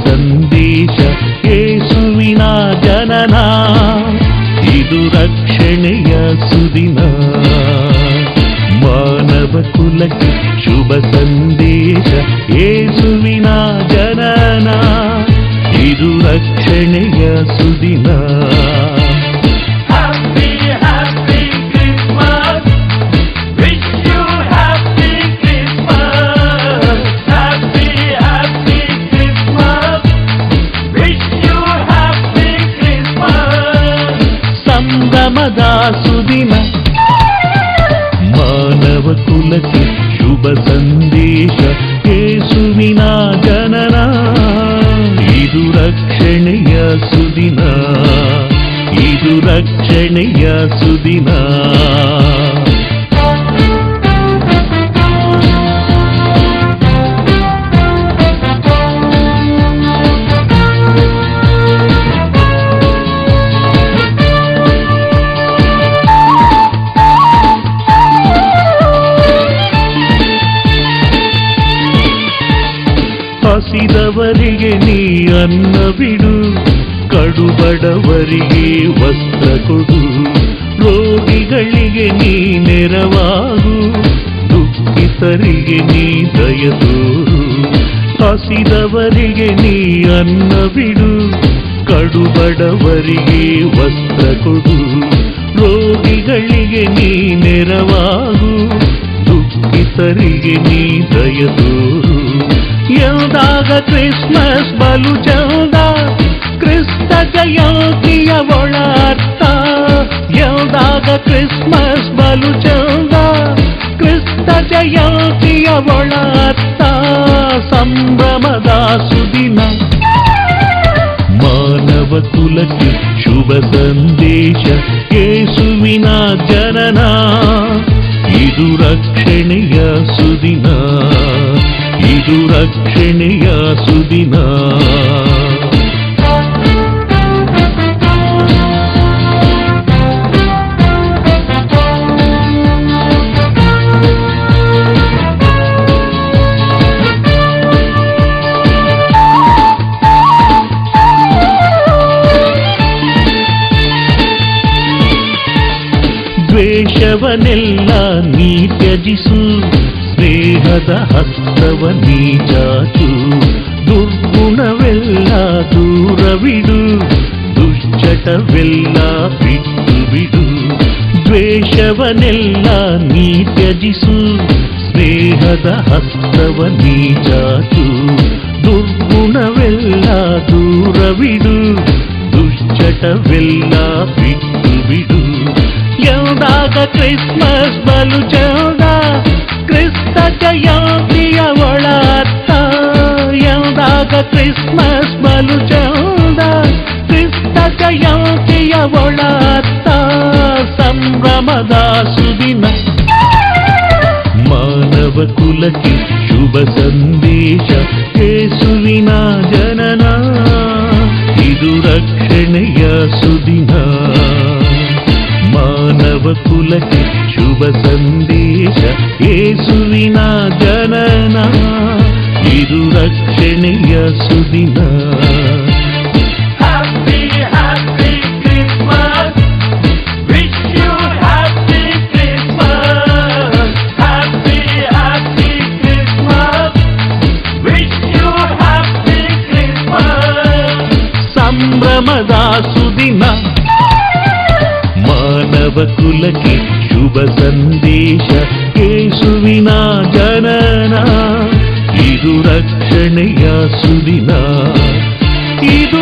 ಸಂದೇಶ ಯೇಸುವಿನ ಜನನ, ಇದು ರಕ್ಷಣೆಯ ಸುದಿನ. ಮಾನವ ಕುಲಕ್ಕೆ ಶುಭ ಸಂದೇಶ ಯೇಸುವಿನ ಜನನ, ಇದು ರಕ್ಷಣೆಯ ಸುದಿನ. ಸಂಭ್ರಮದ ಸುದಿನ, ಮಾನವ ಕುಲಕ್ಕೆ ಶುಭ ಸಂದೇಶ ಯೇಸುವಿನ ಜನನ, ಇದು ರಕ್ಷಣೆಯ ಸುದಿನ, ಇದು ರಕ್ಷಣೆಯ ಸುದಿನ. ಹಸಿದವರಿಗೆ ನೀ ಅನ್ನ ಬಿಡು, ಕಡುಬಡವರಿಗೆ ವಸ್ತ್ರ ಕೊಡು, ರೋಗಿಗಳಿಗೆ ನೀ ನೆರವಾಗು, ದುಃಖಿತರಿಗೆ ನೀ ದಯ ತೋರು. ಹಸಿದವರಿಗೆ ನೀ ಅನ್ನ ಬಿಡು, ಕಡುಬಡವರಿಗೆ ವಸ್ತ್ರ ಕೊಡು, ರೋಗಿಗಳಿಗೆ ನೀ ನೆರವಾಗು, ದುಃಖಿತರಿಗೆ ನೀ ದಯ ತೋರು. ಎಂದಾಗ ಕ್ರಿಸ್ಮಸ್ ಬಲು ಚಂದ, ಕ್ರಿಸ್ತ ಜಯಂತಿಯ ಒಳ ಅರ್ಥ. ಎಂದಾಗ ಕ್ರಿಸ್ಮಸ್ ಬಲು ಚಂದ, ಕ್ರಿಸ್ತ ಜಯಂತಿಯ ಒಳ ಅರ್ಥ. ಸಂಭ್ರಮದ ಸುದಿನ, ಮಾನವ ಕುಲಕ್ಕೆ ಶುಭ ಸಂದೇಶ ಯೇಸುವಿನ ಜನನ, ಇದು ರಕ್ಷಣೆಯ ಸುದಿನ, ಇದು ರಕ್ಷಣೆಯ ಸುದಿನ. ದ್ವೇಷವನ್ನೆಲ್ಲ ನೀ ತ್ಯಜಿಸು, ಸ್ನೇಹದ ಹಸ್ತವ ನೀ ಚಾಚು, ದುರ್ಗುಣವೆಲ್ಲ ದೂರವಿಡು, ದುಶ್ಚಟವೆಲ್ಲ ಬಿಟ್ಟು ಬಿಡು. ದ್ವೇಷವನ್ನೆಲ್ಲ ನೀ ತ್ಯಜಿಸು, ಸ್ನೇಹದ ಹಸ್ತವ ನೀ ಚಾಚು, ದುರ್ಗುಣವೆಲ್ಲ ದೂರವಿಡು, ದುಶ್ಚಟವೆಲ್ಲ ಬಿಟ್ಟು ಬಿಡು. ಎಂದಾಗ ಕ್ರಿಸ್ಮಸ್ ಬಲು ಚಂದ, ಕ್ರಿಸ್ತ ಜಯಂತಿಯ ಒಳ ಅರ್ಥ. ಎಂದಾಗ ಕ್ರಿಸ್ಮಸ್ ಬಲು ಚಂದ, ಕ್ರಿಸ್ತ ಜಯಂತಿಯ ಒಳ ಅರ್ಥ. ಸಂಭ್ರಮದ ಸುದಿನ, ಮಾನವ ಕುಲಕ್ಕೆ ಶುಭ ಸಂದೇಶ ಯೇಸುವಿನ ಜನನ, ಇದು ರಕ್ಷಣೆಯ ಸುದಿನ. ಮಾನವ ಕುಲಕ್ಕೆ ಶುಭ ಸಂದೇಶ ಯೇಸುವಿನ ಜನನ, ಇದು ರಕ್ಷಣೆಯ ಸುದಿನ. ಸಂಭ್ರಮದ ಸುದಿನ, ಮಾನವ ಕುಲಕ್ಕೆ ಶುಭ ಸಂದೇಶ ಯೇಸುವಿನ ಜನನ, ಇದು ರಕ್ಷಣೆಯ ಸುದಿನ, ಇದು